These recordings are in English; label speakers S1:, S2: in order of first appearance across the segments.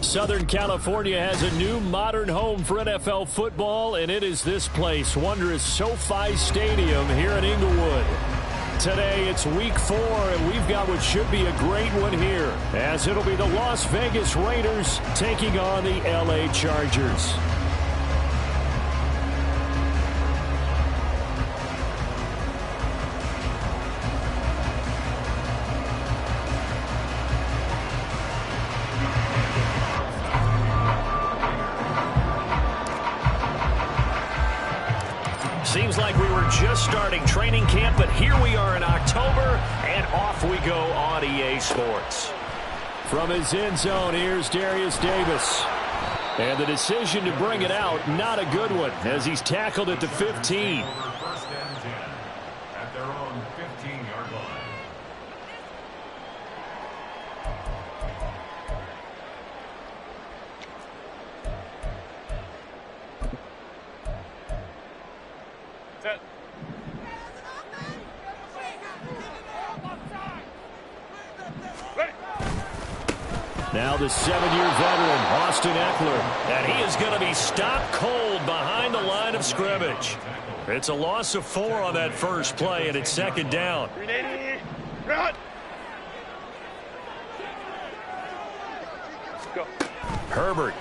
S1: Southern California has a new modern home for NFL football, and it is this place, wondrous SoFi Stadium here in Inglewood. Today, it's week 4, and we've got what should be a great one here, as it'll be the Las Vegas Raiders taking on the LA Chargers. Seems like we were just starting training camp, but here we are in October, and off we go on EA Sports. From his end zone, here's Darius Davis. And the decision to bring it out, not a good one, as he's tackled at the 15.
S2: First and 10 at their own 15-yard line.
S1: Now the 7-year veteran, Austin Eckler. And he is going to be stopped cold behind the line of scrimmage. It's a loss of 4 on that first play, and it's second down. Herbert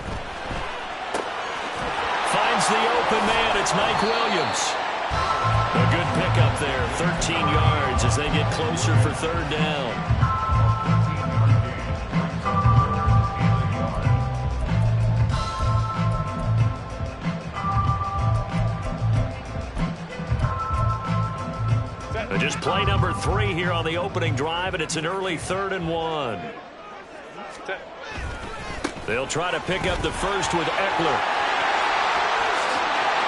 S1: finds the open man. It's Mike Williams. A good pickup there, 13 yards as they get closer for third down. Just play number 3 here on the opening drive, and it's an early 3rd and 1. They'll try to pick up the first with Eckler.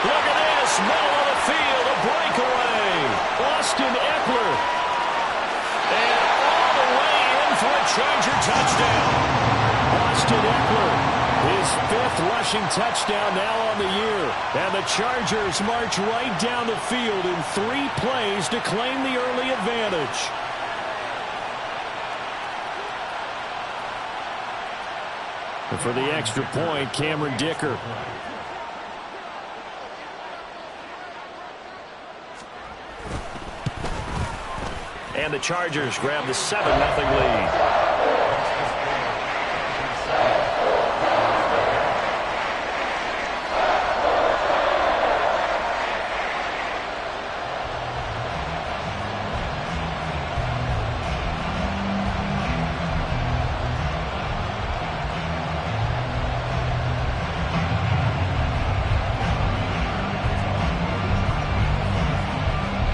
S1: Look at this, middle of the field, a breakaway. Austin Eckler. And all the way in for a Charger touchdown. Austin Eckler. His 5th rushing touchdown now on the year. And the Chargers march right down the field in 3 plays to claim the early advantage. And for the extra point, Cameron Dicker. And the Chargers grab the 7-0 lead.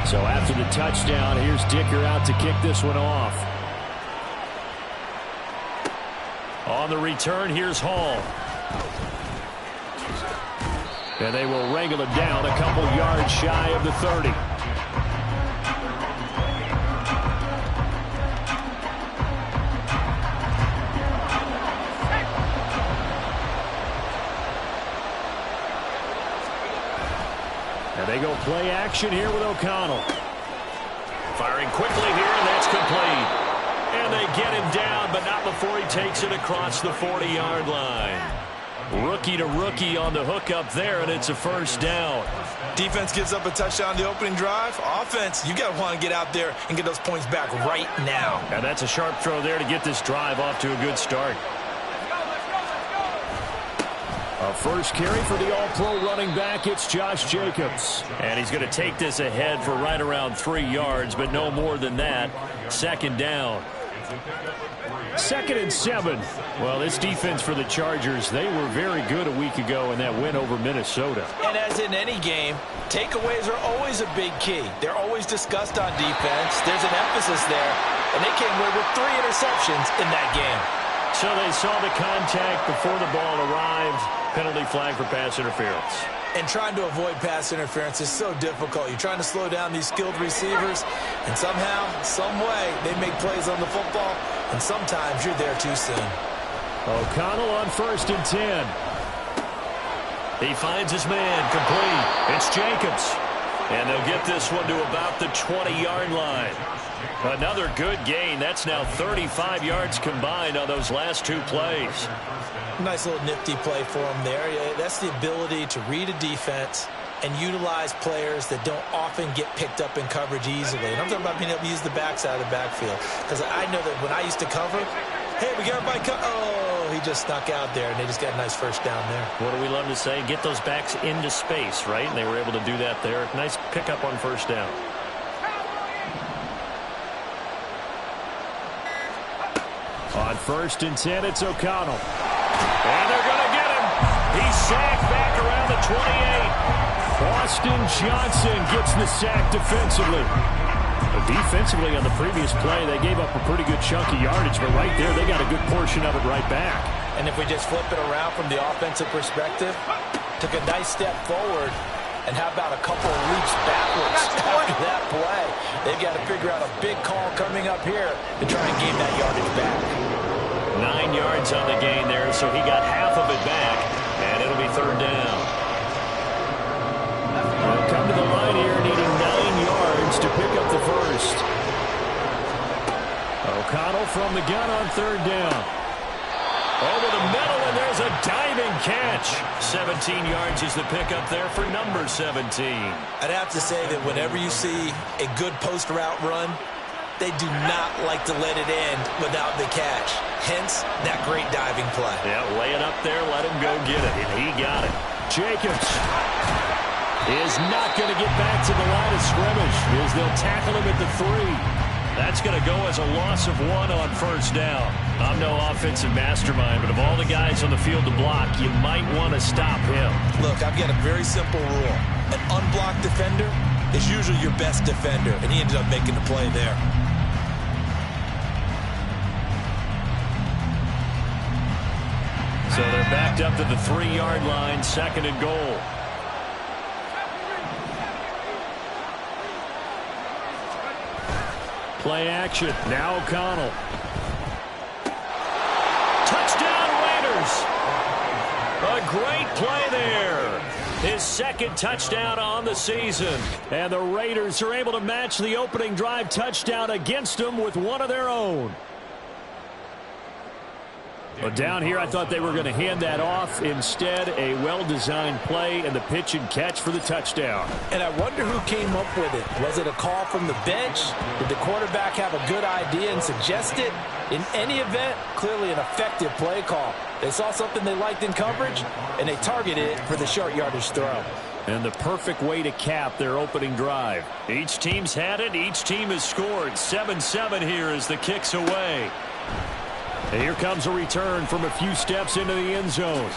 S1: So after the touchdown, here's Dicker out to kick this one off. On the return, here's Hall. And they will wrangle it down a couple yards shy of the 30. And they go play action here with O'Connell. Firing quickly here, and that's complete. And they get him down, but not before he takes it across the 40-yard line. Rookie to rookie on the hookup there, and it's a first down.
S3: Defense gives up a touchdown the opening drive. Offense, you got to want to get out there and get those points back right now.
S1: And that's a sharp throw there to get this drive off to a good start. A first carry for the all-pro running back, it's Josh Jacobs. And he's going to take this ahead for right around 3 yards, but no more than that. Second down. 2nd and 7. Well, this defense for the Chargers, they were very good a week ago in that win over Minnesota.
S3: And as in any game, takeaways are always a big key. They're always discussed on defense. There's an emphasis there, and they came away with 3 interceptions in that game.
S1: So they saw the contact before the ball arrived. Penalty flag for pass interference.
S3: And trying to avoid pass interference is so difficult. You're trying to slow down these skilled receivers, and somehow, some way, they make plays on the football, and sometimes you're there too soon.
S1: O'Connell on 1st and 10. He finds his man complete. It's Jacobs. And they'll get this one to about the 20-yard line. Another good gain. That's now 35 yards combined on those last two plays.
S3: Nice little nifty play for him there. Yeah, that's the ability to read a defense and utilize players that don't often get picked up in coverage easily. And I'm talking about being able to use the backside of the backfield. Because I know that when I used to cover, hey, we got everybody oh, he just snuck out there, and they just got a nice first down there.
S1: What do we love to say? Get those backs into space, right? And they were able to do that there. Nice pickup on first down. On 1st and 10, it's O'Connell. And they're going to get him. He's sacked back around the 28. Austin Johnson gets the sack defensively. Defensively on the previous play, they gave up a pretty good chunk of yardage, but right there, they got a good portion of it right back.
S3: And if we just flip it around from the offensive perspective, took a nice step forward, and how about a couple of leaps backwards after that play? They've got to figure out a big call coming up here to try and gain that yardage back.
S1: 9 yards on the gain there, so he got half of it back, and it'll be 3rd down. They'll come to the line here, needing 9 yards to pick up the first. O'Connell from the gun on 3rd down. Over the middle, and there's a diving catch. 17 yards is the pickup there for number 17.
S3: I'd have to say that whenever you see a good post route run, they do not like to let it end without the catch. Hence, that great diving play.
S1: Yeah, lay it up there, let him go get it, and he got it. Jacobs is not going to get back to the line of scrimmage as they'll tackle him at the 3. That's going to go as a loss of 1 on first down. I'm no offensive mastermind, but of all the guys on the field to block, you might want to stop him.
S3: Look, I've got a very simple rule. An unblocked defender is usually your best defender, and he ended up making the play there.
S1: So they're backed up to the 3-yard line, 2nd and goal. Play action. Now O'Connell. Touchdown Raiders. A great play there. His 2nd touchdown on the season. And the Raiders are able to match the opening drive touchdown against them with one of their own. But down here, I thought they were going to hand that off. Instead, a well-designed play and the pitch and catch for the touchdown.
S3: And I wonder who came up with it. Was it a call from the bench? Did the quarterback have a good idea and suggest it? In any event, clearly an effective play call. They saw something they liked in coverage, and they targeted it for the short yardage throw.
S1: And the perfect way to cap their opening drive. Each team's had it. Each team has scored. 7-7 here as the kick's away. And here comes a return from a few steps into the end zone.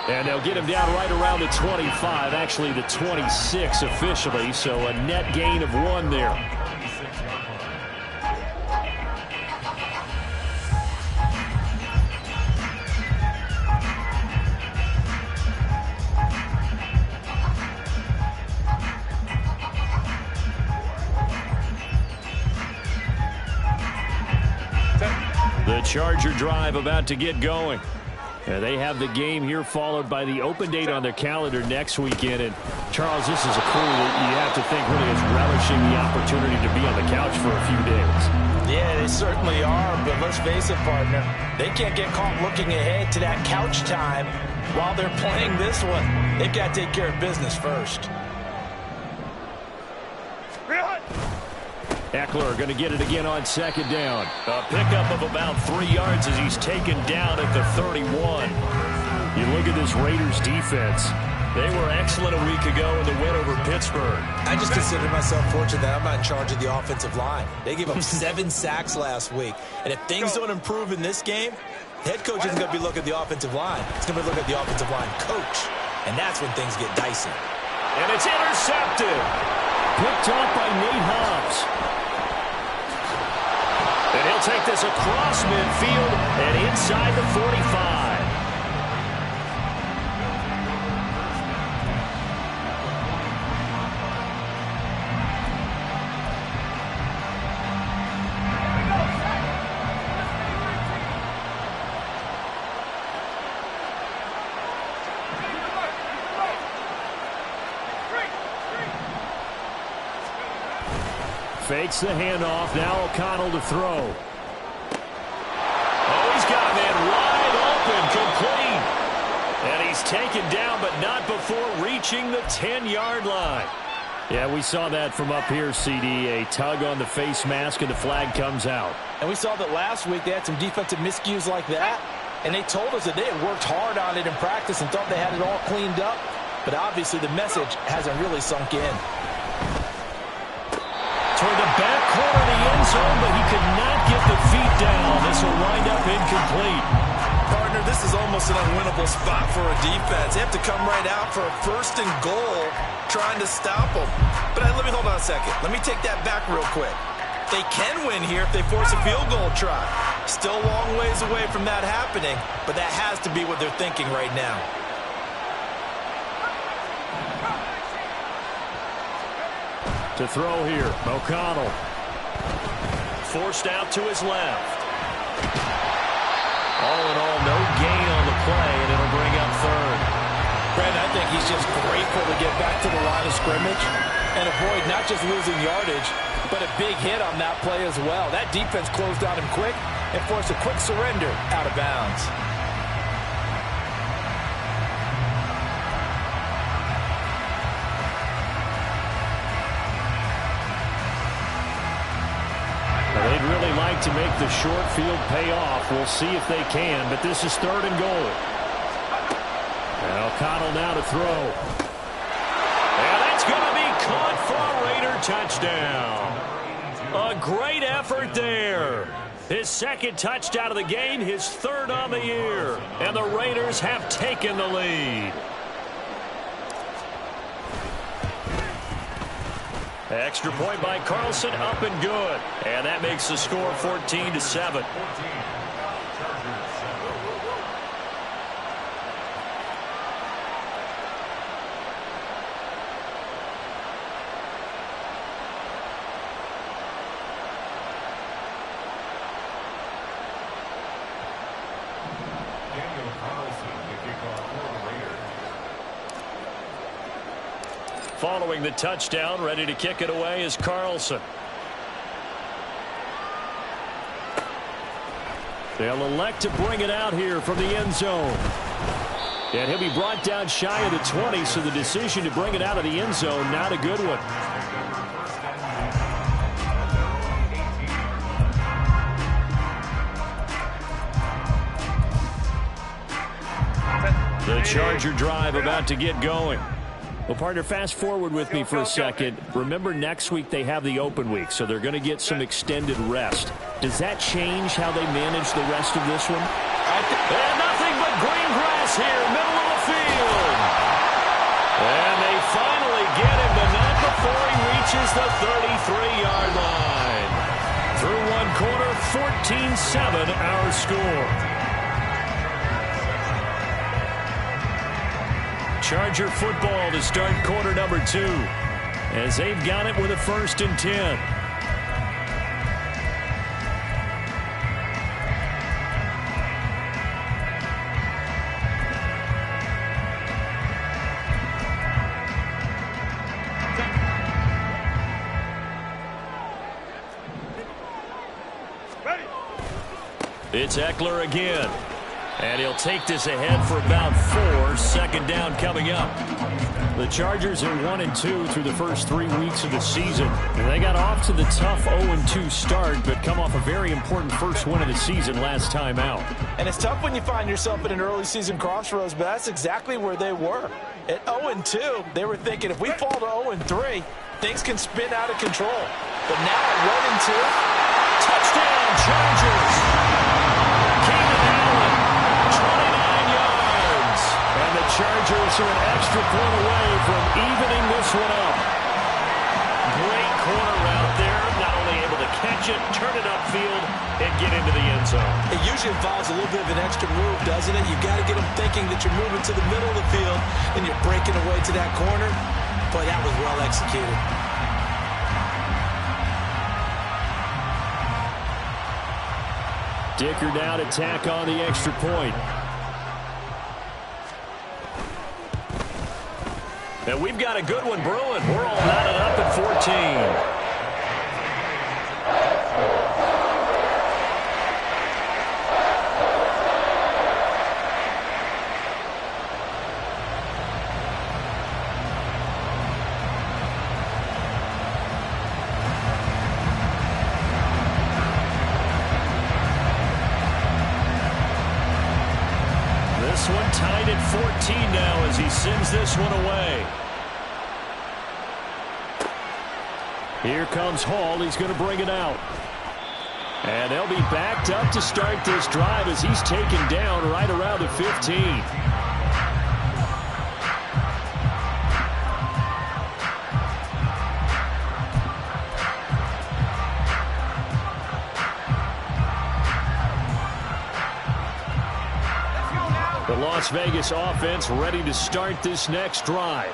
S1: And they'll get him down right around the 25, actually the 26 officially, so a net gain of 1 there. The Charger drive about to get going. They have the game here followed by the open date on their calendar next weekend. And, Charles, this is a crew that you have to think really is relishing the opportunity to be on the couch for a few days.
S3: Yeah, they certainly are, but let's face it, partner. They can't get caught looking ahead to that couch time while they're playing this one. They've got to take care of business first.
S1: Eckler going to get it again on 2nd down. A pickup of about 3 yards as he's taken down at the 31. You look at this Raiders defense. They were excellent a week ago in the win over Pittsburgh.
S3: I just consider myself fortunate that I'm not in charge of the offensive line. They gave up 7 sacks last week. And if things don't improve in this game, the head coach isn't going to be looking at the offensive line. He's going to be looking at the offensive line coach. And that's when things get dicey.
S1: And it's intercepted. Picked off by Nate Hobbs. And he'll take this across midfield and inside the 45. Fakes the handoff. Now O'Connell to throw. Oh, he's got a man wide open, complete. And he's taken down, but not before reaching the 10-yard line. Yeah, we saw that from up here, CD. A tug on the face mask, and the flag comes out.
S3: And we saw that last week they had some defensive miscues like that. And they told us that they had worked hard on it in practice and thought they had it all cleaned up. But obviously the message hasn't really sunk in.
S1: Toward the back corner of the end zone, but he could not get the feet down. This will wind up incomplete.
S3: Partner, this is almost an unwinnable spot for a defense. They have to come right out for a 1st and goal trying to stop them. But let me hold on a second. Let me take that back real quick. They can win here if they force a field goal try. Still a long ways away from that happening, but that has to be what they're thinking right now.
S1: To throw here, O'Connell. Forced out to his left. All in all, no gain on the play, and it'll bring up 3rd.
S3: Brandon, I think he's just grateful to get back to the line of scrimmage and avoid not just losing yardage, but a big hit on that play as well. That defense closed on him quick and forced a quick surrender out of bounds.
S1: They'd really like to make the short field pay off. We'll see if they can, but this is 3rd and goal. And O'Connell now to throw. And that's going to be caught for a Raider touchdown. A great effort there. His 2nd touchdown of the game, his 3rd on the year. And the Raiders have taken the lead. Extra point by Carlson, up and good. And that makes the score 14-7. Following the touchdown, ready to kick it away is Carlson. They'll elect to bring it out here from the end zone. And he'll be brought down shy of the 20, so the decision to bring it out of the end zone, not a good one. The Charger drive about to get going. Well, partner, fast forward with me for a second. Remember, next week they have the open week, so they're going to get some extended rest. Does that change how they manage the rest of this one? And nothing but green grass here, middle of the field. And they finally get him, but not before he reaches the 33-yard line. Through one quarter, 14-7 our score. Charger football to start quarter number 2 as they've got it with a 1st and 10. It's Eckler again. And he'll take this ahead for about 4. 2nd down coming up. The Chargers are 1-2 through the first 3 weeks of the season. And they got off to the tough 0-2 start, but come off a very important first win of the season last time out.
S3: And it's tough when you find yourself in an early season crossroads, but that's exactly where they were. At 0-2, they were thinking if we fall to 0-3, things can spin out of control. But now at 1-2, touchdown Chargers! Chargers are an extra point away from evening this one up. Great corner route there. Not only able to catch it, turn it upfield, and get into the end zone. It usually involves a little bit of an extra move, doesn't it? You've got to get them thinking that you're moving to the middle of the field and you're breaking away to that corner. Boy, that was well executed. Dicker now to tack on the extra point. And we've got a good one brewing. We're all knotted up at 14.
S1: This one tied at 14 now as he sends this one away. Here comes Hall. He's going to bring it out. And they'll be backed up to start this drive as he's taken down right around the 15. The Las Vegas offense ready to start this next drive.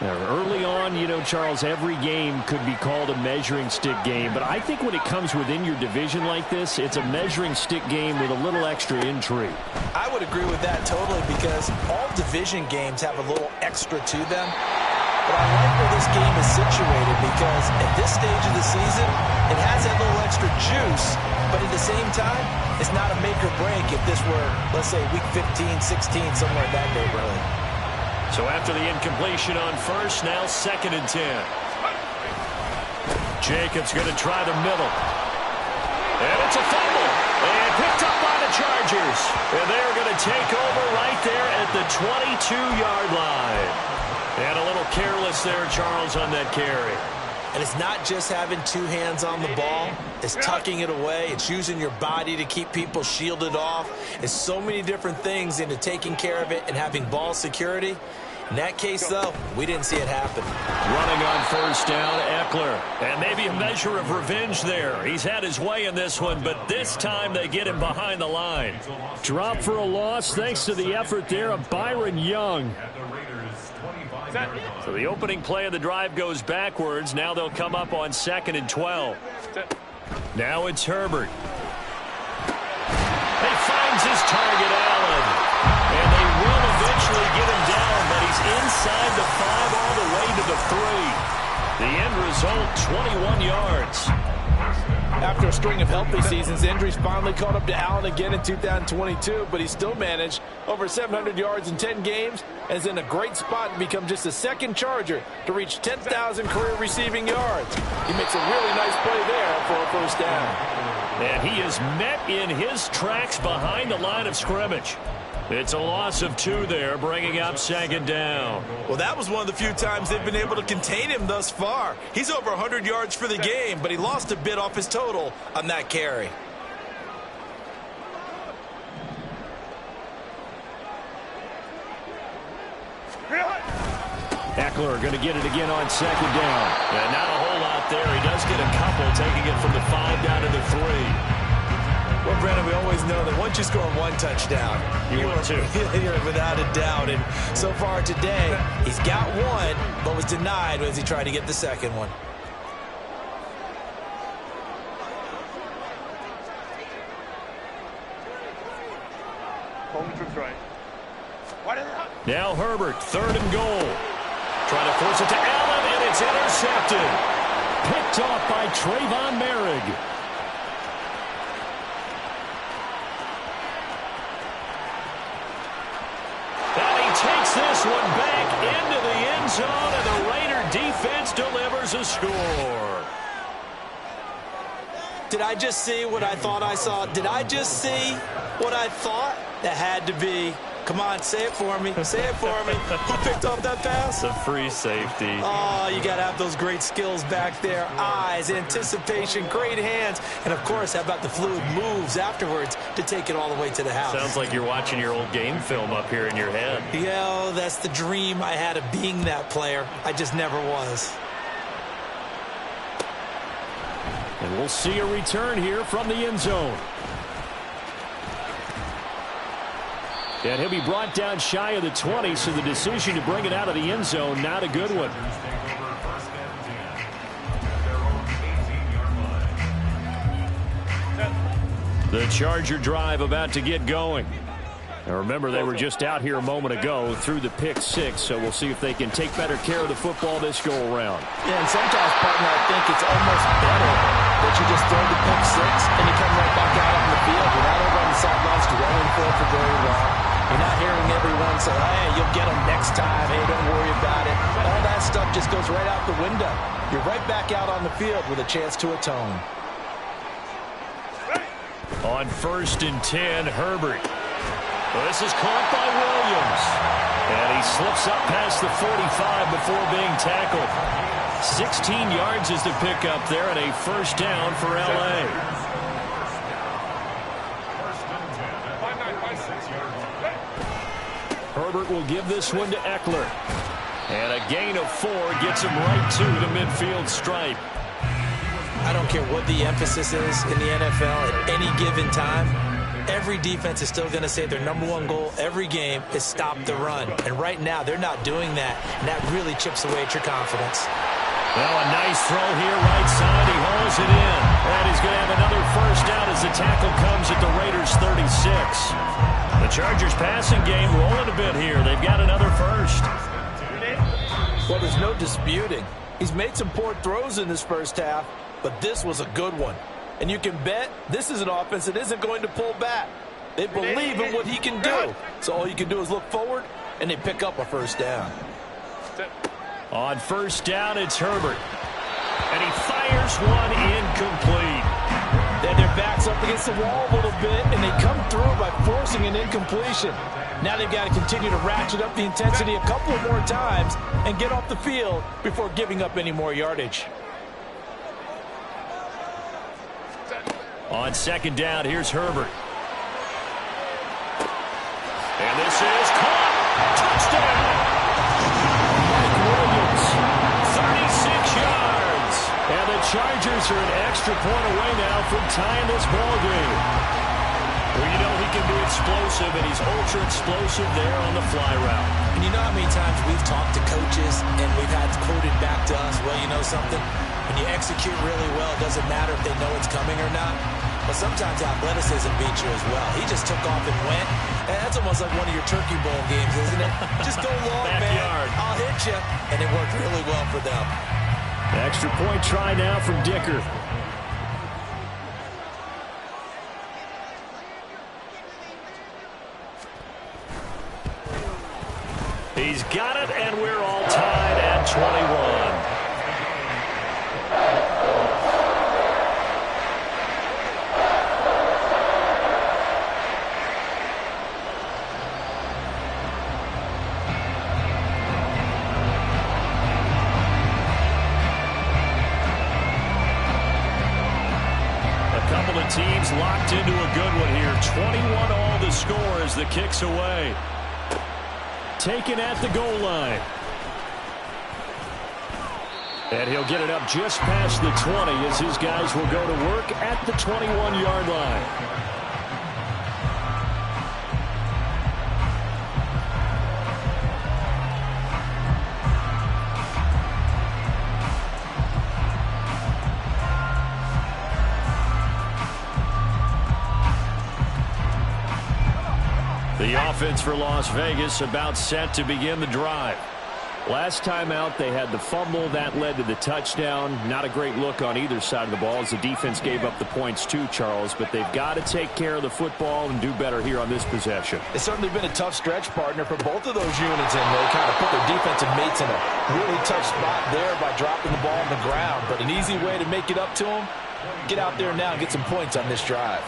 S1: Now, early on, you know, Charles, every game could be called a measuring stick game. But I think when it comes within your division like this, it's a measuring stick game with a little extra intrigue.
S3: I would agree with that totally because all division games have a little extra to them. But I like where this game is situated because at this stage of the season, it has that little extra juice. But at the same time, it's not a make or break if this were, let's say, week 15, 16, somewhere in that neighborhood.
S1: So after the incompletion on first, now 2nd and 10. Jacobs going to try the middle. And it's a fumble. And picked up by the Chargers. And they're going to take over right there at the 22-yard line. And a little careless there, Charles, on that carry.
S3: And it's not just having two hands on the ball. It's tucking it away. It's using your body to keep people shielded off. It's so many different things into taking care of it and having ball security. In that case, though, we didn't see it happen.
S1: Running on first down, Eckler. And maybe a measure of revenge there. He's had his way in this one, but this time they get him behind the line. Drop for a loss thanks to the effort there of Byron Young. So the opening play of the drive goes backwards. Now they'll come up on 2nd and 12. Now it's Herbert. He finds his target, Allen. And they will eventually get him down, but he's inside the 5 all the way to the 3. The end result, 21 yards.
S4: After a string of healthy seasons, injuries finally caught up to Allen again in 2022, but he still managed over 700 yards in 10 games and is in a great spot to become just the 2nd Charger to reach 10,000 career receiving yards. He makes a really nice play there for a first down.
S1: And he is met in his tracks behind the line of scrimmage. It's a loss of 2 there, bringing up 2nd down.
S3: Well, that was one of the few times they've been able to contain him thus far. He's over 100 yards for the game, but he lost a bit off his total on that carry.
S1: Eckler going to get it again on 2nd down. And not a whole lot there. He does get a couple, taking it from the 5 down to the 3.
S3: Well, Brandon, we always know that once you score one touchdown,
S1: you will too.
S3: You're without a doubt. And so far today, he's got one, but was denied as he tried to get the second one.
S1: Now Herbert, 3rd and goal. Trying to force it to Allen, and it's intercepted. Picked off by Trayvon Merrick. Takes this one back into the end zone, and the Raider defense delivers a score.
S3: Did I just see what I thought I saw? Did I just see what I thought? That had to be. Come on, say it for me. Say it for me. Who picked off that pass?
S1: It's a free safety.
S3: Oh, you got to have those great skills back there. Eyes, anticipation, great hands. And, of course, how about the fluid moves afterwards to take it all the way to the house?
S1: Sounds like you're watching your old game film up here in your head.
S3: Yeah, that's the dream I had of being that player. I just never was.
S1: And we'll see a return here from the end zone. And he'll be brought down shy of the 20, so the decision to bring it out of the end zone, not a good one. The Charger drive about to get going. Now remember, they were just out here a moment ago through the pick 6, so we'll see if they can take better care of the football this go around.
S4: Yeah, and sometimes, partner, I think it's almost better that you just throw the pick 6 and you come right back out on the field. You're not over on the sidelines dwelling for it for very long. You're not hearing everyone say, hey, you'll get them next time. Hey, don't worry about it. All that stuff just goes right out the window. You're right back out on the field with a chance to atone.
S1: On 1st and 10, Herbert. This is caught by Williams. And he slips up past the 45 before being tackled. 16 yards is the pickup there and a first down for L.A. Herbert will give this one to Eckler. And a gain of 4 gets him right to the midfield stripe.
S3: I don't care what the emphasis is in the NFL at any given time. Every defense is still going to say their #1 goal every game is stop the run. And right now, they're not doing that. And that really chips away at your confidence.
S1: Well, a nice throw here, right side. He hauls it in. And he's going to have another first down as the tackle comes at the Raiders' 36. The Chargers passing game rolling a bit here. They've got another first.
S4: Well, there's no disputing. He's made some poor throws in this first half, but this was a good one. And you can bet this is an offense that isn't going to pull back. They believe in what he can do. So all you can do is look forward, and they pick up a first down.
S1: On first down, it's Herbert. And he fires one incomplete.
S4: Then their back's up against the wall a little bit, and they come through by forcing an incompletion. Now they've got to continue to ratchet up the intensity a couple of more times and get off the field before giving up any more yardage.
S1: On second down, here's Herbert. And this is caught. Touchdown. Mike Williams, 36 yards. And the Chargers are an extra point away now from tying this ball game. Well, you know he can be explosive, and he's ultra explosive there on the fly route.
S3: And you know how many times we've talked to coaches and we've had quoted back to us, well, you know something? When you execute really well, it doesn't matter if they know it's coming or not. But sometimes athleticism beats you as well. He just took off and went. And that's almost like one of your Turkey Bowl games, isn't it? Just go long,
S1: Backyard.
S3: man. I'll hit you. And it worked really well for them.
S1: Extra point try now from Dicker. He's got it, and we're all tied at 21. Teams locked into a good one here. 21 all the score as the kick's away. Taken at the goal line. And he'll get it up just past the 20 as his guys will go to work at the 21-yard line. The offense for Las Vegas about set to begin the drive. Last time out, they had the fumble. That led to the touchdown. Not a great look on either side of the ball as the defense gave up the points too, Charles. But they've got to take care of the football and do better here on this possession.
S4: It's certainly been a tough stretch, partner, for both of those units, and they kind of put their defensive mates in a really tough spot there by dropping the ball on the ground. But an easy way to make it up to them, get out there now and get some points on this drive.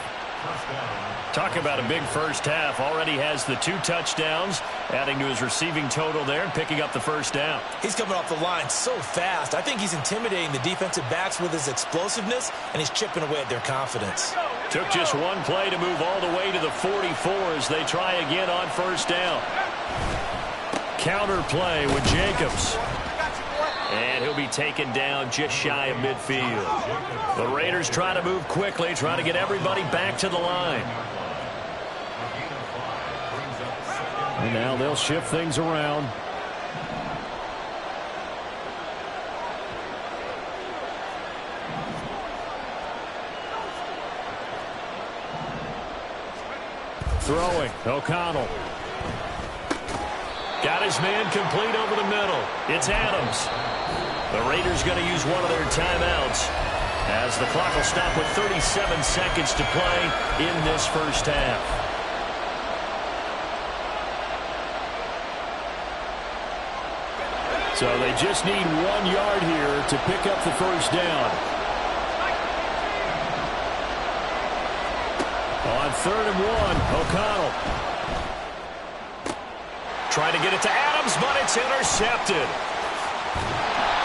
S1: Talk about a big first half. Already has the 2 touchdowns, adding to his receiving total there and picking up the first down.
S3: He's coming off the line so fast. I think he's intimidating the defensive backs with his explosiveness, and he's chipping away at their confidence.
S1: Took just one play to move all the way to the 44 as they try again on first down. Counter play with Jacobs. And he'll be taken down just shy of midfield. The Raiders try to move quickly, trying to get everybody back to the line. And now they'll shift things around. Throwing, O'Connell. Got his man complete over the middle. It's Adams. The Raiders going to use one of their timeouts as the clock will stop with 37 seconds to play in this first half. So they just need 1 yard here to pick up the first down. On 3rd and 1, O'Connell. trying to get it to Adams, but it's intercepted.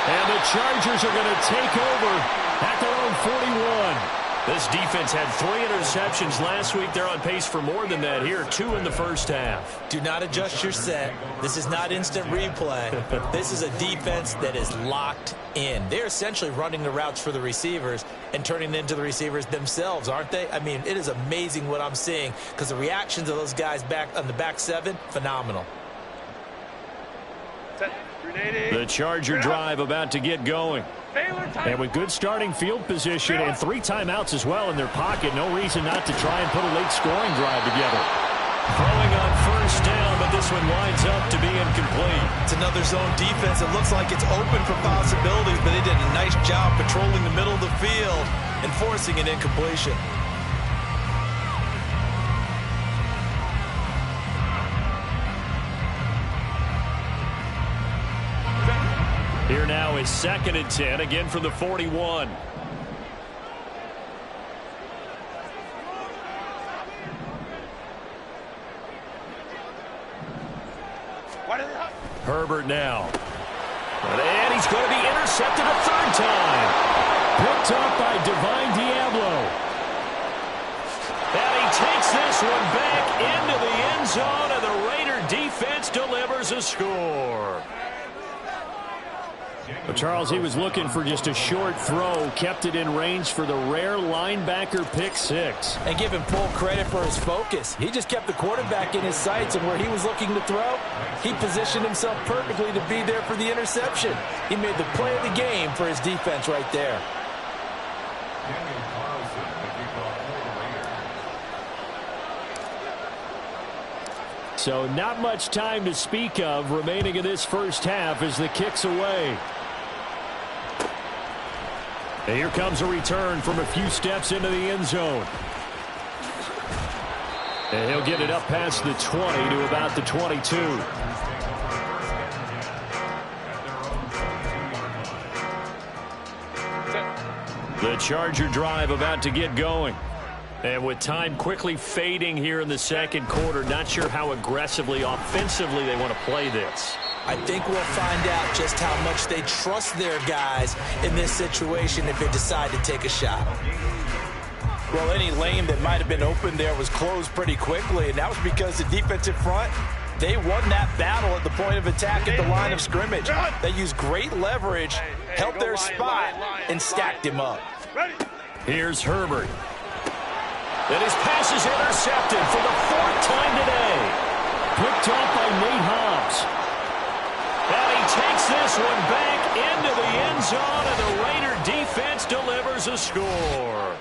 S1: And the Chargers are going to take over at their own 41. This defense had 3 interceptions last week. They're on pace for more than that here, 2 in the first half.
S3: Do not adjust your set. This is not instant replay. This is a defense that is locked in. They're essentially running the routes for the receivers and turning into the receivers themselves, aren't they? I mean, it is amazing what I'm seeing because the reactions of those guys back on the back 7, phenomenal.
S1: The Charger drive about to get going. And with good starting field position and 3 timeouts as well in their pocket, no reason not to try and put a late scoring drive together. Throwing on first down, but this one winds up to be incomplete.
S3: It's another zone defense. It looks like it's open for possibilities, but they did a nice job patrolling the middle of the field and forcing an incompletion.
S1: Here now is 2nd and 10, again from the 41. Herbert now. And he's going to be intercepted a 3rd time. Picked up by Divine Diablo. And he takes this one back into the end zone, and the Raider defense delivers a score. Well, Charles, he was looking for just a short throw, kept it in range for the rare linebacker pick 6.
S3: And give him full credit for his focus. He just kept the quarterback in his sights, and where he was looking to throw, he positioned himself perfectly to be there for the interception. He made the play of the game for his defense right there.
S1: So not much time to speak of remaining in this first half as the kick's away. And here comes a return from a few steps into the end zone. And he'll get it up past the 20 to about the 22. The Charger drive about to get going. And with time quickly fading here in the second quarter, not sure how aggressively, offensively they want to play this.
S3: I think we'll find out just how much they trust their guys in this situation if they decide to take a shot. Well, any lane that might have been open there was closed pretty quickly, and that was because the defensive front, they won that battle at the point of attack at the line of scrimmage. They used great leverage, held their spot, and stacked him up.
S1: Here's Herbert. And his pass is intercepted for the 4th time today. Picked off by Nate Hobbs. And he takes this one back into the end zone, and the Raider defense delivers a score.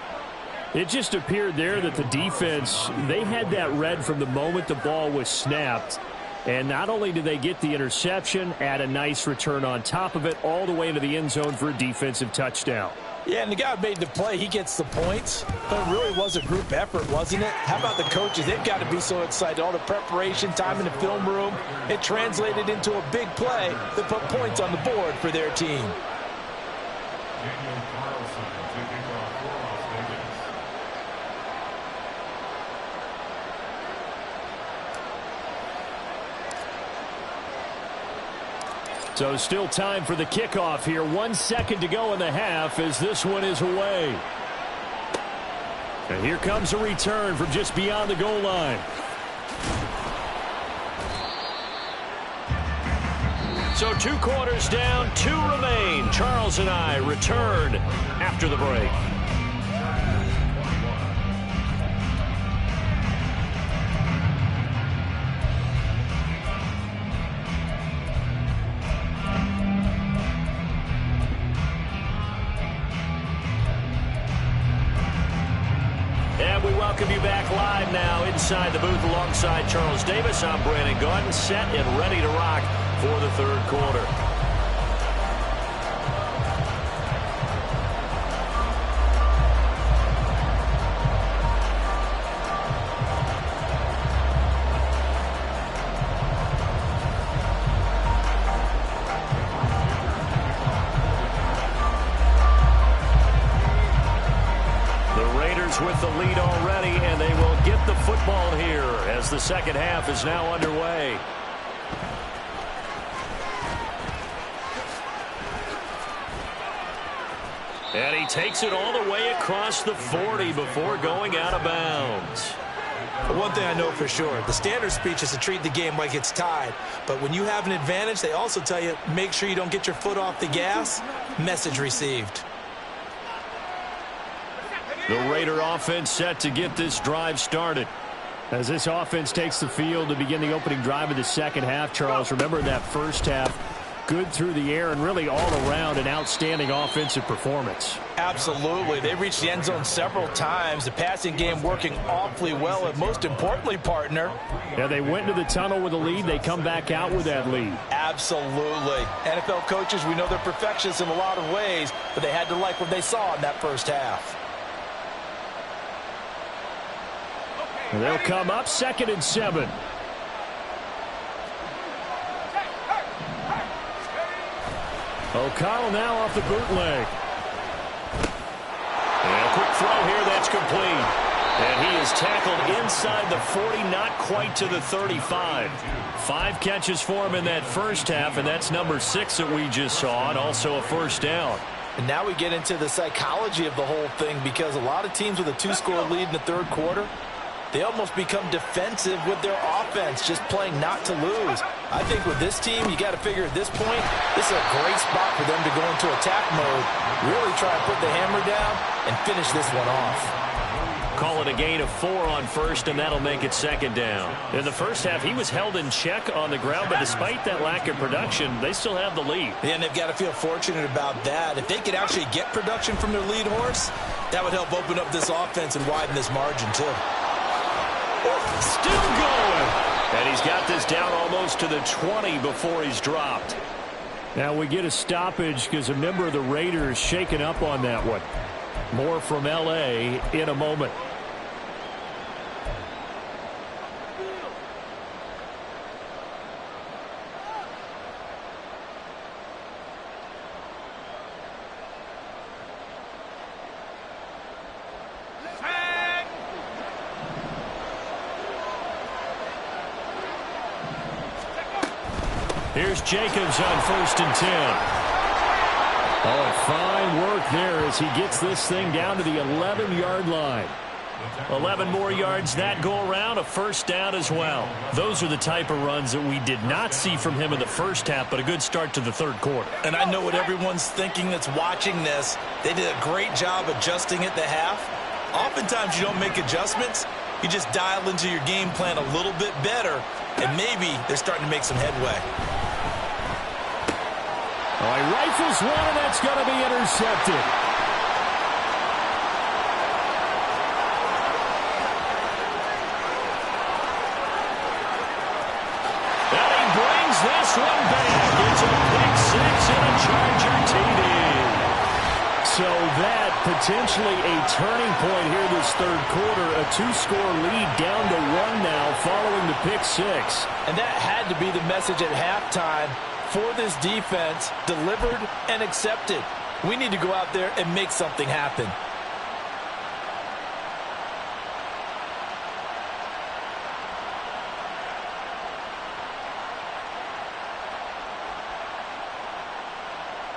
S1: It just appeared there that the defense, they had that read from the moment the ball was snapped. And not only did they get the interception, add a nice return on top of it, all the way into the end zone for a defensive touchdown.
S3: Yeah, and the guy made the play. He gets the points. But it really was a group effort, wasn't it? How about the coaches? They've got to be so excited. All the preparation, time in the film room, it translated into a big play that put points on the board for their team.
S1: So still time for the kickoff here. 1 second to go in the half as this one is away. And here comes a return from just beyond the goal line. So 2 quarters down, 2 remain. Charles and I return after the break. And we welcome you back live now inside the booth alongside Charles Davis. I'm Brandon Gaudin, set and ready to rock for the 3rd quarter. With the lead already, and they will get the football here as the second half is now underway. And he takes it all the way across the 40 before going out of bounds.
S3: One thing I know for sure, the standard speech is to treat the game like it's tied. But when you have an advantage, they also tell you, make sure you don't get your foot off the gas. Message received.
S1: The Raider offense set to get this drive started.
S5: As this offense takes the field to begin the opening drive of the second half, Charles, remember that first half, good through the air and really all around an outstanding offensive performance.
S3: Absolutely. They reached the end zone several times. The passing game working awfully well. And most importantly, partner.
S5: Yeah, they went into the tunnel with a lead. They come back out with that lead.
S3: Absolutely. NFL coaches, we know they're perfectionists in a lot of ways, but they had to like what they saw in that first half.
S5: And they'll come up 2nd and 7. O'Connell now off the bootleg.
S1: And a quick throw here, that's complete. And he is tackled inside the 40, not quite to the 35. 5 catches for him in that first half, and that's number 6 that we just saw, and also a first down.
S3: And now we get into the psychology of the whole thing, because a lot of teams with a 2-score lead in the third quarter, they almost become defensive with their offense, just playing not to lose. I think with this team, you got to figure at this point, this is a great spot for them to go into attack mode, really try to put the hammer down and finish this one off.
S1: Call it a gain of 4 on first, and that'll make it 2nd down. In the first half, he was held in check on the ground, but despite that lack of production, they still have the lead.
S3: Yeah, and they've got to feel fortunate about that. If they could actually get production from their lead horse, that would help open up this offense and widen this margin too.
S1: Still going. And he's got this down almost to the 20 before he's dropped.
S5: Now we get a stoppage because a member of the Raiders shaken up on that one. More from L.A. in a moment.
S1: Here's Jacobs on 1st and 10.
S5: Oh, and fine work there as he gets this thing down to the 11-yard line.
S1: 11 more yards that go around, a first down as well. Those are the type of runs that we did not see from him in the first half, but a good start to the third quarter.
S3: And I know what everyone's thinking that's watching this. They did a great job adjusting at the half. Oftentimes you don't make adjustments. You just dial into your game plan a little bit better, and maybe they're starting to make some headway.
S5: Oh, he rifles one, and that's going to be intercepted.
S1: And he brings this one back. It's a pick 6 and a Charger TD.
S5: So that potentially a turning point here this third quarter. A 2-score lead down to 1 now following the pick 6.
S3: And that had to be the message at halftime for this defense, delivered and accepted. We need to go out there and make something happen.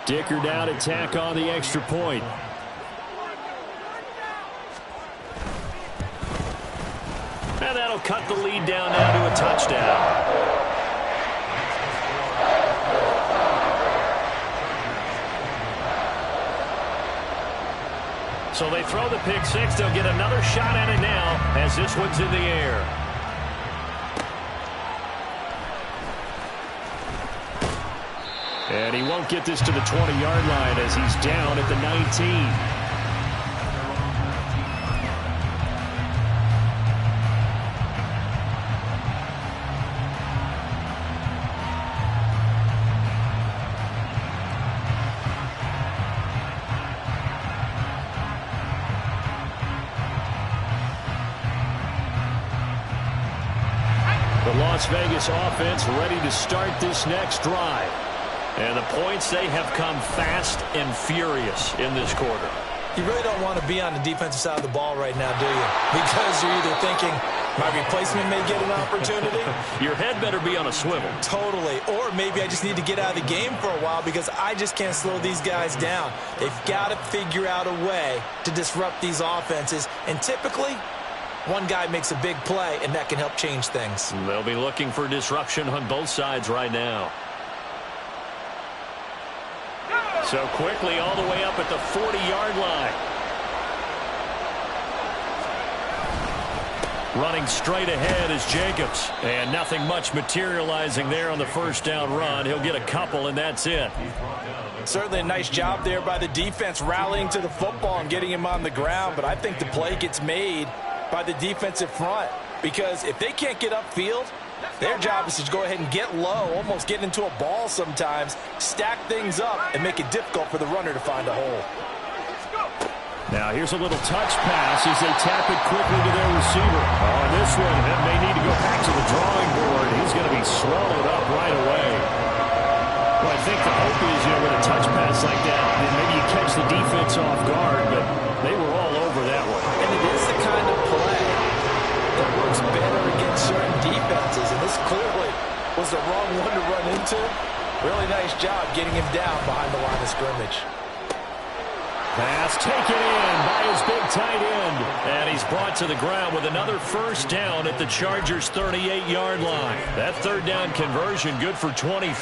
S5: Dicker down to tack on the extra point.
S1: And that'll cut the lead down now to a touchdown. So they throw the pick 6. They'll get another shot at it now as this one's in the air.
S5: And he won't get this to the 20-yard line as he's down at the 19.
S1: Las Vegas offense ready to start this next drive. And the points, they have come fast and furious in this quarter.
S3: You really don't want to be on the defensive side of the ball right now, do you? Because you're either thinking, My replacement may get an opportunity.
S1: Your head better be on a swivel.
S3: Totally. Or maybe I just need to get out of the game for a while because I just can't slow these guys down. They've got to figure out a way to disrupt these offenses. And typically, one guy makes a big play, and that can help change things.
S1: They'll be looking for disruption on both sides right now. So quickly all the way up at the 40-yard line. Running straight ahead is Jacobs. And nothing much materializing there on the first down run. He'll get a couple, and that's it.
S3: Certainly a nice job there by the defense rallying to the football and getting him on the ground. But I think the play gets made by the defensive front. Because if they can't get upfield, their job is to go ahead and get low, almost get into a ball sometimes, stack things up, and make it difficult for the runner to find a hole.
S5: Now here's a little touch pass as they tap it quickly to their receiver. On this one, it may need to go back to the drawing board. He's going to be swallowed up right away. Well, I think the hope is, with a touch pass like that, then maybe you catch the defense off guard, but they were all over that one.
S3: And it is the kind of play that works better against certain defenses, and this clearly was the wrong one to run into. Really nice job getting him down behind the line of scrimmage.
S5: Pass taken in by his big tight end.
S1: And he's brought to the ground with another first down at the Chargers' 38-yard line. That third down conversion good for 23.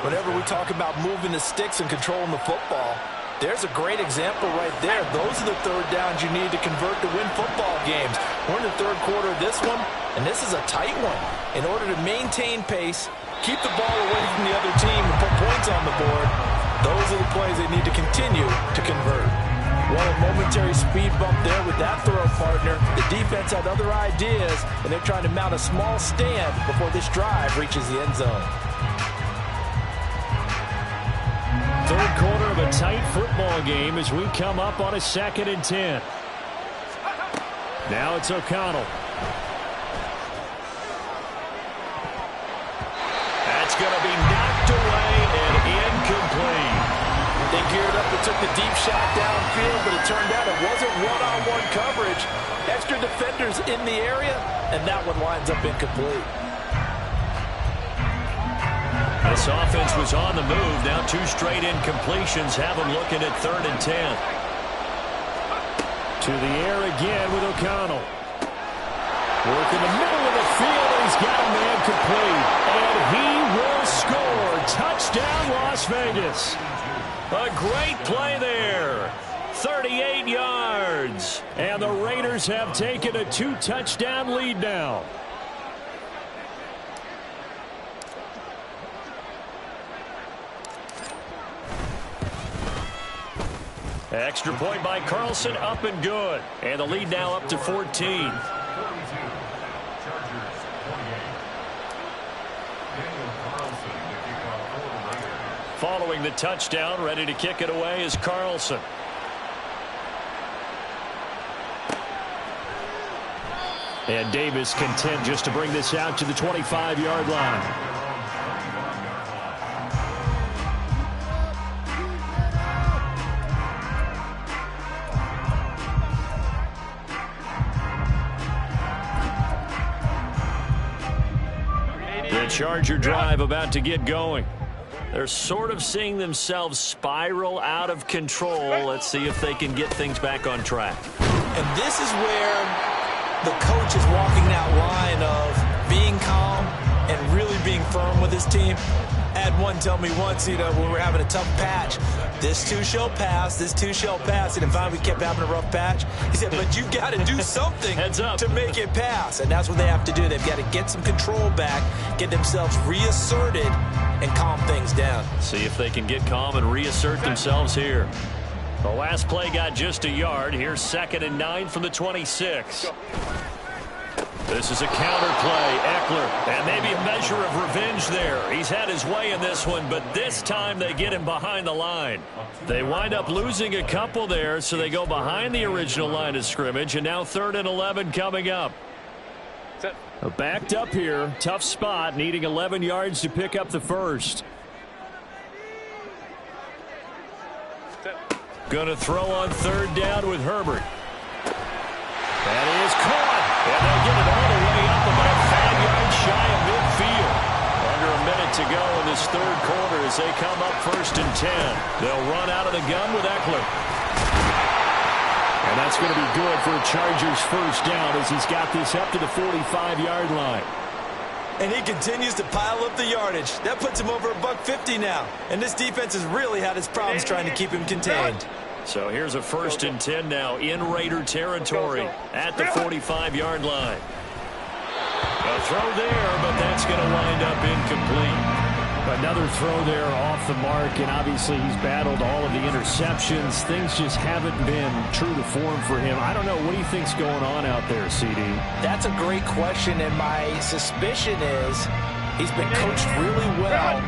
S3: Whenever we talk about moving the sticks and controlling the football, there's a great example right there. Those are the third downs you need to convert to win football games. We're in the third quarter of this one, and this is a tight one. In order to maintain pace, keep the ball away from the other team, and put points on the board, those are the plays they need to continue to convert. Well, a momentary speed bump there with that throw partner. The defense had other ideas, and they're trying to mount a small stand before this drive reaches the end zone.
S5: Third quarter of a tight football game as we come up on a 2nd and 10. Now it's O'Connell.
S1: That's going to be knocked away and incomplete.
S3: They geared up and took the deep shot downfield, but it turned out it wasn't one-on-one coverage. Extra defenders in the area, and that one winds up incomplete.
S1: This offense was on the move. Now 2 straight incompletions have them looking at 3rd and 10.
S5: To the air again with O'Connell. Work in the middle of the field, and he's got a man complete. And he will score. Touchdown, Las Vegas.
S1: A great play there. 38 yards.
S5: And the Raiders have taken a 2-touchdown lead now.
S1: Extra point by Carlson, up and good. And the lead now up to 14. Following the touchdown, ready to kick it away is Carlson.
S5: And Davis content just to bring this out to the 25-yard line.
S1: The Charger drive about to get going. They're sort of seeing themselves spiral out of control. Let's see if they can get things back on track.
S3: And this is where the coach is walking that line of being calm and really being firm with his team. I had one tell me once, when we were having a tough patch, this too shall pass, this too shall pass. And finally we kept having a rough patch. He said, but you got to do something
S1: Heads up.
S3: to make it pass. And that's what they have to do. They've got to get some control back, get themselves reasserted, and calm things down.
S1: See if they can get calm and reassert themselves here. The last play got just a yard. Here's 2nd and 9 from the 26. This is a counter play. Eckler. And maybe a measure of revenge there. He's had his way in this one, but this time they get him behind the line. They wind up losing a couple there, so they go behind the original line of scrimmage, and now 3rd and 11 coming up.
S5: Backed up here. Tough spot, needing 11 yards to pick up the first.
S1: Going to throw on 3rd down with Herbert. That is caught. And they'll get it all the way up about 5 yards shy of midfield. Under a minute to go in this third quarter as they come up 1st and 10. They'll run out of the gun with Eckler. And that's going to be good for a Chargers first down as he's got this up to the 45-yard line.
S3: And he continues to pile up the yardage. That puts him over $150 now. And this defense has really had its problems trying to keep him contained.
S1: So here's a 1st and 10 now in Raider territory at the 45-yard line. A throw there, but that's going to wind up incomplete.
S5: Another throw there off the mark, and obviously he's battled all of the interceptions. Things just haven't been true to form for him. I don't know. What do you think's going on out there, CD?
S3: That's a great question, and my suspicion is he's been coached really well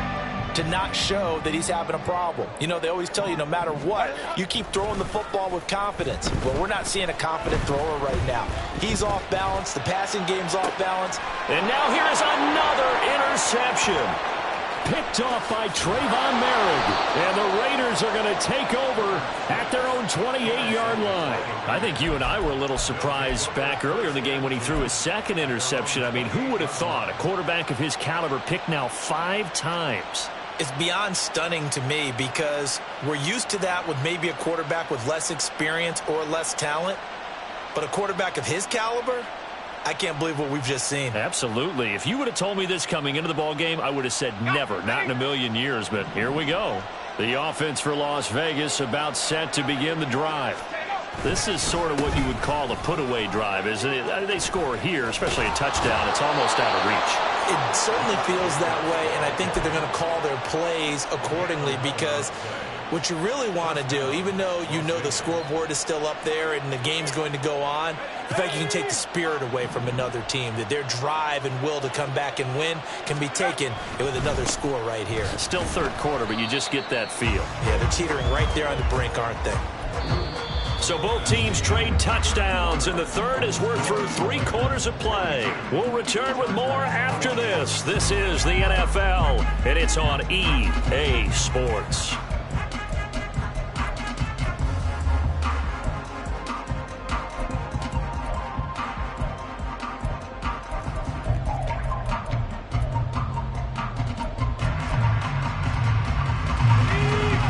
S3: to not show that he's having a problem. You know, they always tell you no matter what, you keep throwing the football with confidence. Well, we're not seeing a confident thrower right now. He's off balance. The passing game's off balance.
S1: And now here's another interception. Picked off by Trayvon Merrick. And the Raiders are going to take over at their own 28-yard line. I think you and I were a little surprised back earlier in the game when he threw his second interception. I mean, who would have thought a quarterback of his caliber picked now 5 times?
S3: It's beyond stunning to me because we're used to that with maybe a quarterback with less experience or less talent. But a quarterback of his caliber, I can't believe what we've just seen.
S1: Absolutely. If you would have told me this coming into the ball game, I would have said never, not in a million years. But here we go. The offense for Las Vegas about set to begin the drive. This is sort of what you would call a put-away drive, isn't it? They score here, especially a touchdown. It's almost out of reach.
S3: It certainly feels that way, and I think that they're going to call their plays accordingly because what you really want to do, even though you know the scoreboard is still up there and the game's going to go on, in fact, you can take the spirit away from another team, that their drive and will to come back and win can be taken with another score right here.
S1: It's still third quarter, but you just get that feel.
S3: Yeah, they're teetering right there on the brink, aren't they?
S1: So both teams trade touchdowns in the third as we're through 3 quarters of play. We'll return with more after this. This is the NFL, and it's on EA Sports.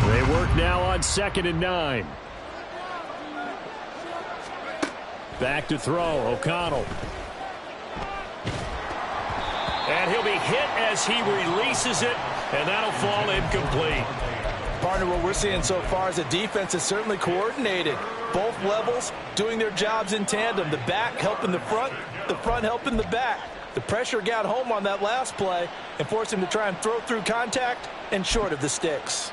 S1: They work now on 2nd and 9. Back to throw, O'Connell. And he'll be hit as he releases it, and that'll fall incomplete.
S3: Partner, what we're seeing so far is the defense is certainly coordinated. Both levels doing their jobs in tandem. The back helping the front helping the back. The pressure got home on that last play and forced him to try and throw through contact and short of the sticks.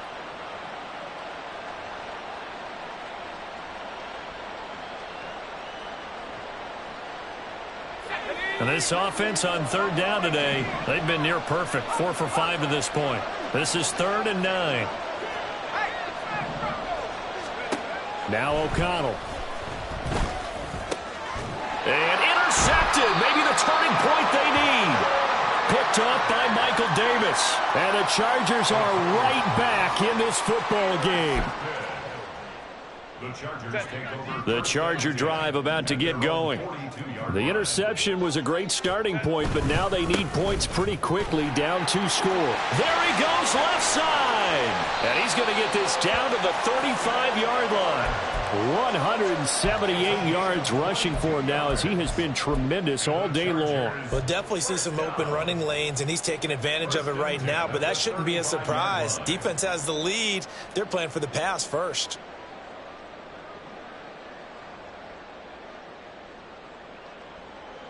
S1: And this offense on 3rd down today, they've been near perfect. 4 for 5 to this point. This is 3rd and 9. Now O'Connell. And intercepted. Maybe the turning point they need. Picked off by Michael Davis. And the Chargers are right back in this football game. The Charger drive about to get going. The interception was a great starting point, but now they need points pretty quickly, down 2 score. There he goes left side. And he's going to get this down to the 35-yard line. 178 yards rushing for him now as he has been tremendous all day long.
S3: We'll definitely see some open running lanes, and he's taking advantage of it right now, but that shouldn't be a surprise. Defense has the lead. They're playing for the pass first.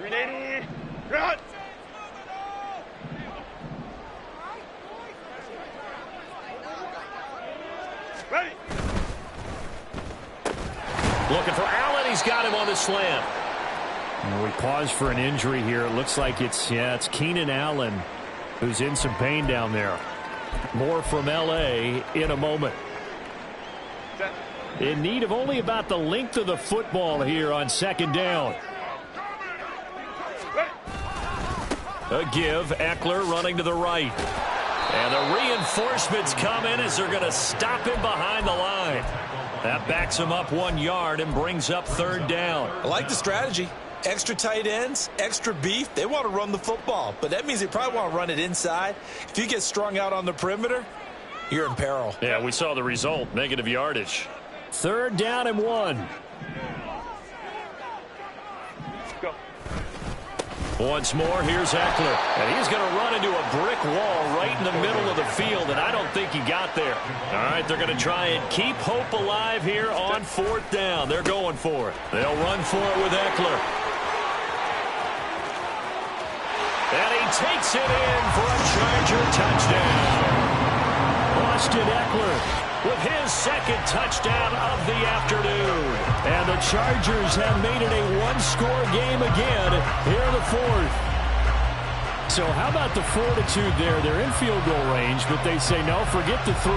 S6: Run! Ready!
S1: Looking for Allen. He's got him on the slant.
S5: And we pause for an injury here. It looks like it's Keenan Allen who's in some pain down there. More from L.A. in a moment. In need of only about the length of the football here on 2nd down. A give, Eckler running to the right. And the reinforcements come in as they're going to stop him behind the line. That backs him up 1 yard and brings up 3rd down.
S3: I like the strategy. Extra tight ends, extra beef, they want to run the football. But that means they probably want to run it inside. If you get strung out on the perimeter, you're in peril.
S5: Yeah, we saw the result, negative yardage. 3rd down and 1. Once more, here's Eckler. And he's going to run into a brick wall right in the middle of the field, and I don't think he got there. All right, they're going to try and keep hope alive here on 4th down. They're going for it. They'll run for it with Eckler. And he takes it in for a Charger touchdown. Austin Eckler with his 2nd touchdown of the afternoon. And the Chargers have made it a one-score game again here in the 4th. So how about the fortitude there? They're in field goal range, but they say, no, forget the 3.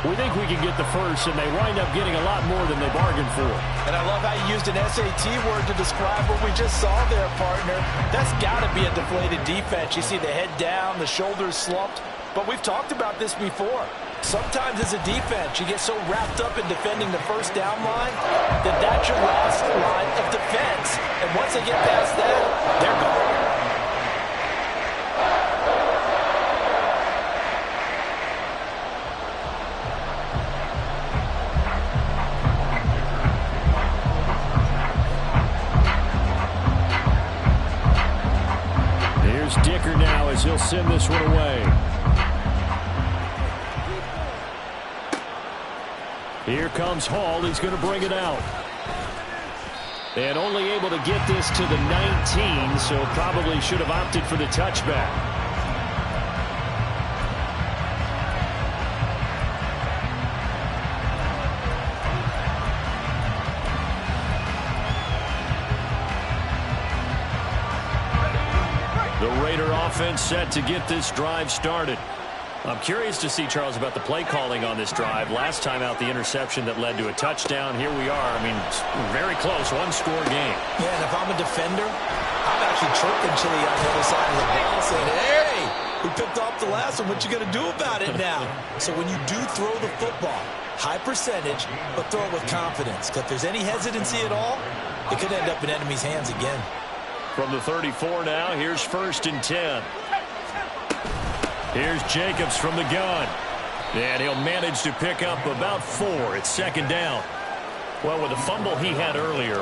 S5: We think we can get the 1st, and they wind up getting a lot more than they bargained for.
S3: And I love how you used an SAT word to describe what we just saw there, partner. That's got to be a deflated defense. You see the head down, the shoulders slumped. But we've talked about this before. Sometimes as a defense, you get so wrapped up in defending the 1st down line that that's your last line of defense. And once they get past that, they're gone.
S5: Here's Dicker now as he'll send this one away. Here comes Hall. He's going to bring it out. And only able to get this to the 19, so probably should have opted for the touchback. The Raider offense set to get this drive started. I'm curious to see, Charles, about the play calling on this drive. Last time out, the interception that led to a touchdown. Here we are. I mean, very close, one-score game.
S3: Yeah, and if I'm a defender, I'm actually chirping Chili on the other side of the ball saying, hey, we picked off the last one. What you going to do about it now? So when you do throw the football, high percentage, but throw it with confidence. Because if there's any hesitancy at all, it could end up in enemy's hands again.
S5: From the 34 now, here's 1st and 10. Here's Jacobs from the gun. And he'll manage to pick up about 4. It's 2nd down. Well, with the fumble he had earlier,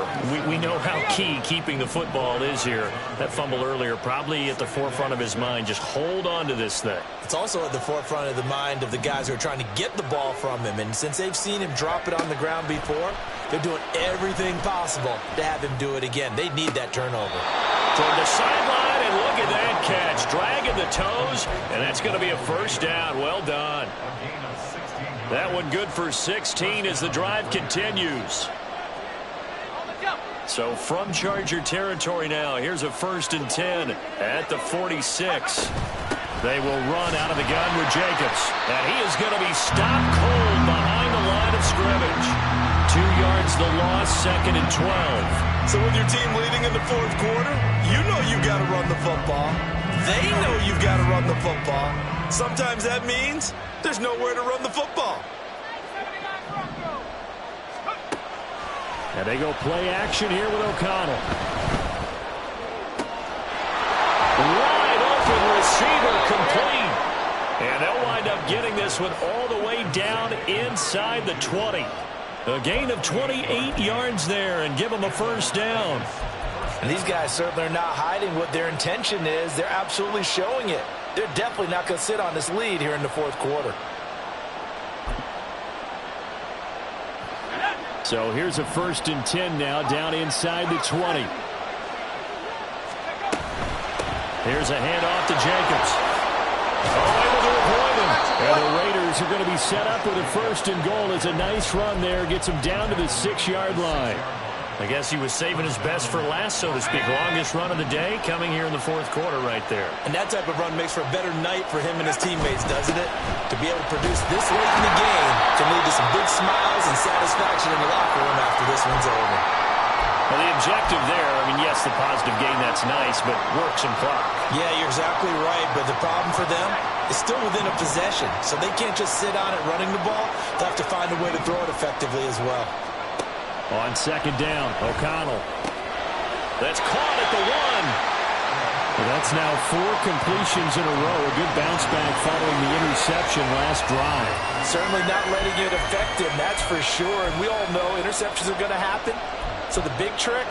S5: we know how key keeping the football is here. That fumble earlier probably at the forefront of his mind. Just hold on to this thing.
S3: It's also at the forefront of the mind of the guys who are trying to get the ball from him. And since they've seen him drop it on the ground before, they're doing everything possible to have him do it again. They need that turnover.
S5: Toward the sideline, and look at that catch. Dragging the toes, and that's going to be a 1st down. Well done. That one good for 16 as the drive continues. So from Charger territory now, here's a 1st and 10 at the 46. They will run out of the gun with Jacobs. And he is going to be stopped cold behind the line of scrimmage. 2 yards the loss, 2nd and 12.
S3: So with your team leading in the 4th quarter, you know you've got to run the football. They know you've got to run the football. Sometimes that means there's nowhere to run the football.
S5: And they go play action here with O'Connell. Wide open receiver complete. And they'll wind up getting this one all the way down inside the 20. A gain of 28 yards there and give them a 1st down.
S3: And these guys certainly are not hiding what their intention is. They're absolutely showing it. They're definitely not going to sit on this lead here in the 4th quarter.
S5: So here's a 1st and 10 now down inside the 20. Here's a handoff to Jacobs. Oh, able to avoid him. And the Raiders are going to be set up with a 1st and goal. It's a nice run there. Gets them down to the 6-yard line. I guess he was saving his best for last, so to speak. Longest run of the day coming here in the 4th quarter right there.
S3: And that type of run makes for a better night for him and his teammates, doesn't it? To be able to produce this late in the game can lead to some big smiles and satisfaction in the locker room after this one's over.
S5: Well, the objective there, I mean, yes, the positive gain, that's nice, but work some clock.
S3: Yeah, you're exactly right, but the problem for them is still within a possession, so they can't just sit on it running the ball. They'll have to find a way to throw it effectively as well.
S5: On 2nd down, O'Connell.
S1: That's caught at the 1.
S5: Well, that's now 4 completions in a row. A good bounce back following the interception last drive.
S3: Certainly not letting it affect him, that's for sure. And we all know interceptions are going to happen. So the big trick,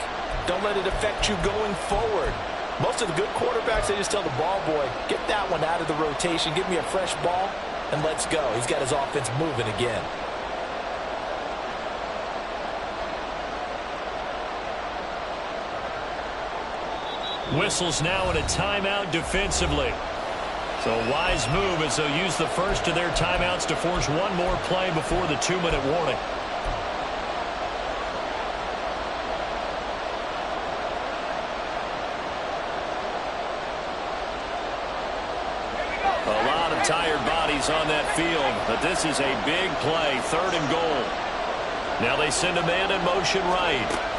S3: don't let it affect you going forward. Most of the good quarterbacks, they just tell the ball boy, get that one out of the rotation, give me a fresh ball, and let's go. He's got his offense moving again.
S1: Whistles now in a timeout defensively. So a wise move as they'll use the first of their timeouts to force one more play before the 2-minute warning. A lot of tired bodies on that field, but this is a big play, 3rd and goal. Now they send a man in motion right.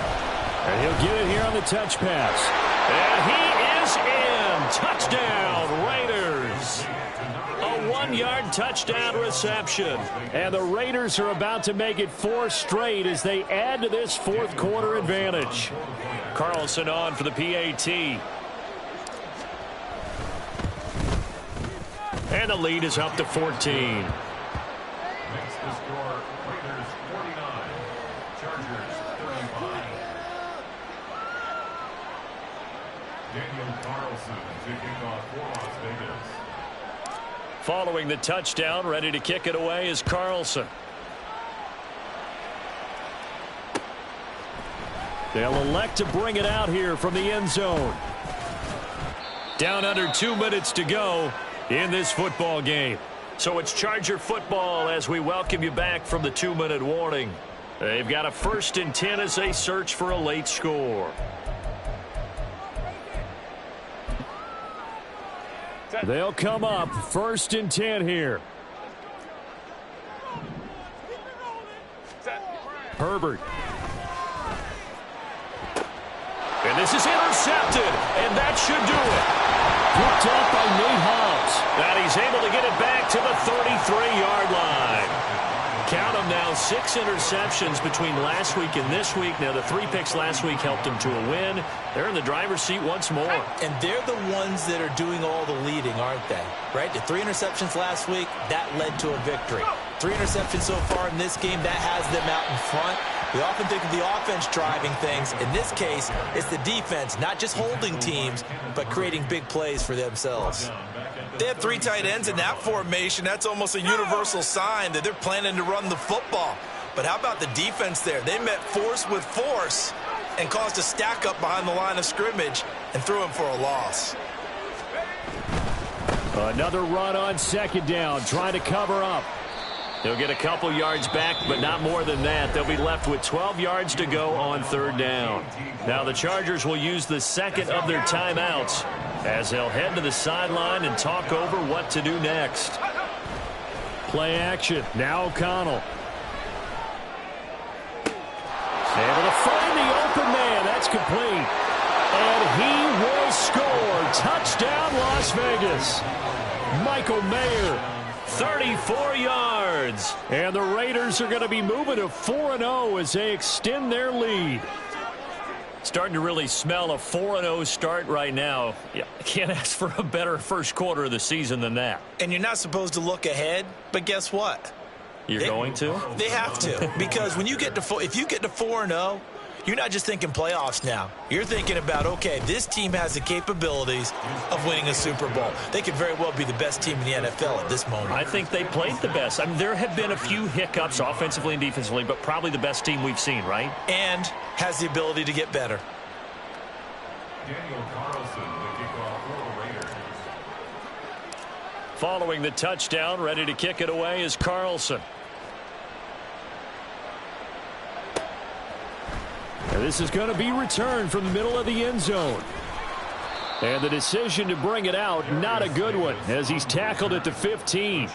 S5: And he'll get it here on the touch pass.
S1: And he is in. Touchdown, Raiders. A 1-yard touchdown reception.
S5: And the Raiders are about to make it 4 straight as they add to this 4th quarter advantage.
S1: Carlson on for the PAT. And the lead is up to 14.
S2: Makes the score Raiders 49, Chargers 35. Daniel Carlson to kick off for Las Vegas.
S1: Following the touchdown, ready to kick it away is Carlson.
S5: They'll elect to bring it out here from the end zone.
S1: Down under 2 minutes to go in this football game. So it's Charger football as we welcome you back from the 2-minute warning. They've got a 1st and 10 as they search for a late score.
S5: They'll come up 1st and 10 here. Herbert.
S1: And this is intercepted, and that should do it.
S5: Picked up by Nate Hobbs.
S1: And he's able to get it back to the 33-yard line. Count them now, 6 interceptions between last week and this week. Now, the 3 picks last week helped them to a win. They're in the driver's seat once more.
S3: And they're the ones that are doing all the leading, aren't they? Right? The 3 interceptions last week, that led to a victory. 3 interceptions so far in this game, that has them out in front. We often think of the offense driving things. In this case, it's the defense, not just holding teams, but creating big plays for themselves. They have 3 tight ends in that formation. That's almost a universal sign that they're planning to run the football. But how about the defense there? They met force with force and caused a stack up behind the line of scrimmage and threw him for a loss.
S5: Another run on 2nd down, trying to cover up.
S1: They'll get a couple yards back, but not more than that. They'll be left with 12 yards to go on 3rd down. Now the Chargers will use the 2nd of their timeouts as they'll head to the sideline and talk over what to do next.
S5: Play action. Now O'Connell. Able to find the open man. That's complete. And he will score. Touchdown, Las Vegas. Michael Mayer.
S1: 34 yards.
S5: And the Raiders are going to be moving to 4-0 as they extend their lead.
S1: Starting to really smell a 4-0 start right now. Yeah, can't ask for a better first quarter of the season than that.
S3: And you're not supposed to look ahead, but guess what?
S1: You're going to?
S3: They have to, because when you get to if you get to 4-0, you're not just thinking playoffs now. You're thinking about, okay, this team has the capabilities of winning a Super Bowl. They could very well be the best team in the NFL at this moment.
S1: I think they played the best. I mean, there have been a few hiccups offensively and defensively, but probably the best team we've seen, right?
S3: And has the ability to get better.
S2: Daniel Carlson, the kickoff for the Raiders.
S1: Following the touchdown, ready to kick it away is Carlson.
S5: And this is going to be returned from the middle of the end zone. And the decision to bring it out, not a good one, as he's tackled at the 15.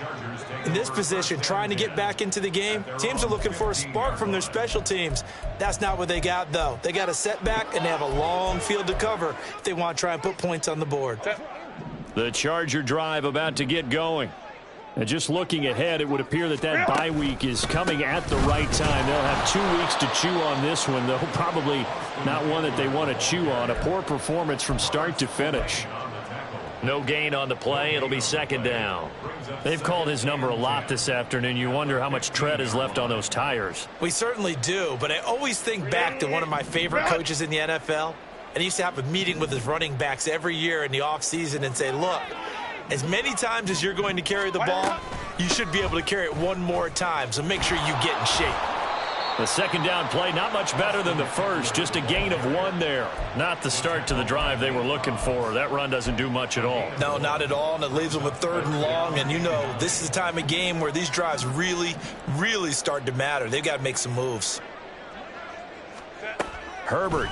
S3: In this position, trying to get back into the game, teams are looking for a spark from their special teams. That's not what they got, though. They got a setback, and they have a long field to cover if they want to try and put points on the board.
S1: The Charger drive about to get going.
S5: And just looking ahead, it would appear that bye week is coming at the right time. They'll have 2 weeks to chew on this one, though probably not one that they want to chew on. A poor performance from start to finish.
S1: No gain on the play. It'll be second down. They've called his number a lot this afternoon. You wonder how much tread is left on those tires.
S3: We certainly do, but I always think back to one of my favorite coaches in the NFL. And he used to have a meeting with his running backs every year in the offseason and say, look, as many times as you're going to carry the ball, you should be able to carry it one more time, so make sure you get in shape.
S1: The second down play, not much better than the first, just a gain of 1 there. Not the start to the drive they were looking for. That run doesn't do much at all.
S3: No, not at all, and it leaves them with 3rd and long, and you know this is the time of game where these drives really, really start to matter. They've got to make some moves.
S1: Herbert.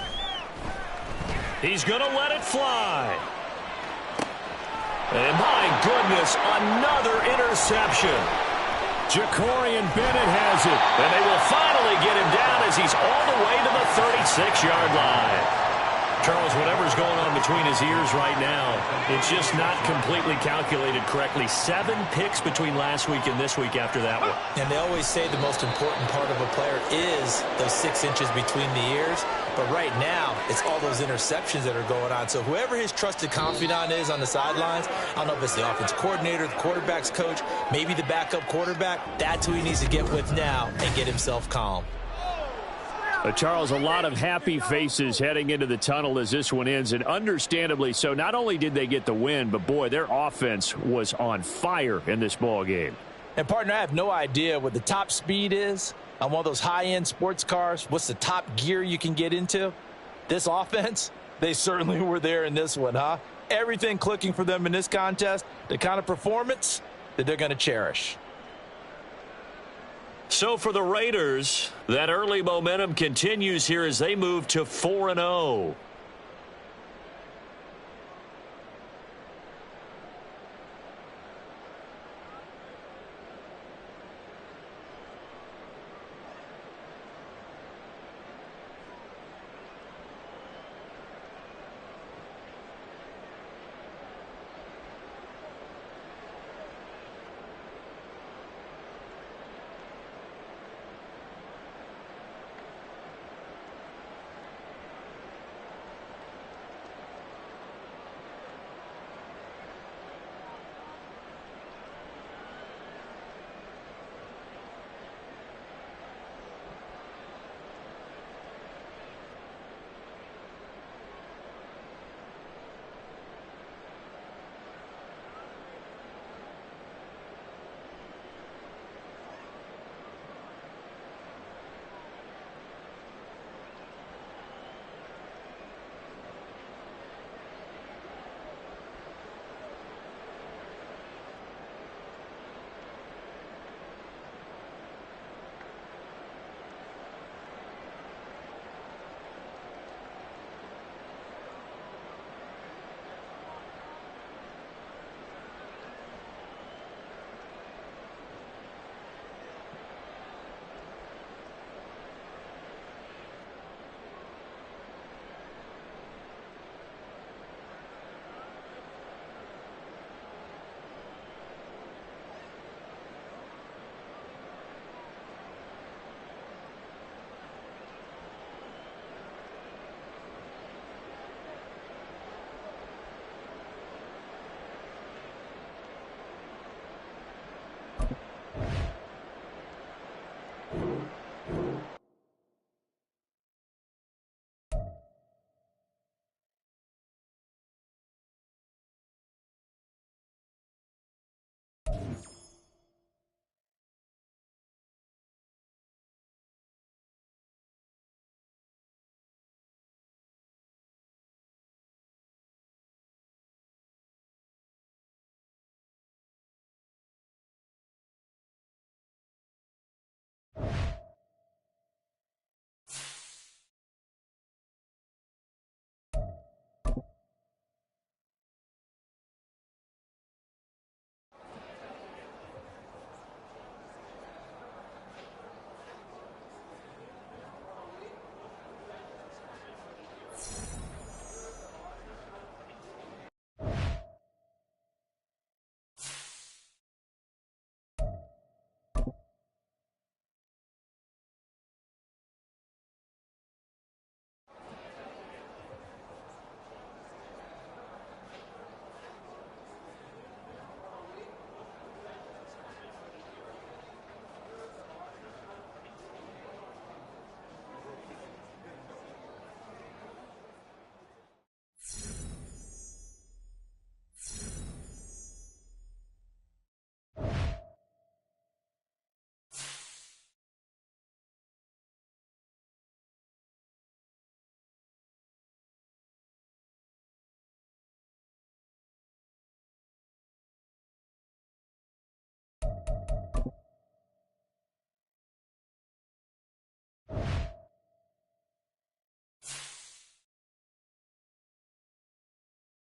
S1: He's going to let it fly. And my goodness, another interception. Jacorian Bennett has it. And they will finally get him down as he's all the way to the 36-yard line. Charles, whatever's going on between his ears right now, it's just not completely calculated correctly. 7 picks between last week and this week after that one.
S3: And they always say the most important part of a player is those 6 inches between the ears. But right now, it's all those interceptions that are going on. So whoever his trusted confidant is on the sidelines, I don't know if it's the offense coordinator, the quarterback's coach, maybe the backup quarterback, that's who he needs to get with now and get himself calm.
S5: Charles, a lot of happy faces heading into the tunnel as this one ends, and understandably so. Not only did they get the win, but, boy, their offense was on fire in this ball game.
S3: And, partner, I have no idea what the top speed is on one of those high-end sports cars. What's the top gear you can get into? This offense, they certainly were there in this one, huh? Everything clicking for them in this contest, the kind of performance that they're going to cherish.
S1: So for the Raiders, that early momentum continues here as they move to 4-0.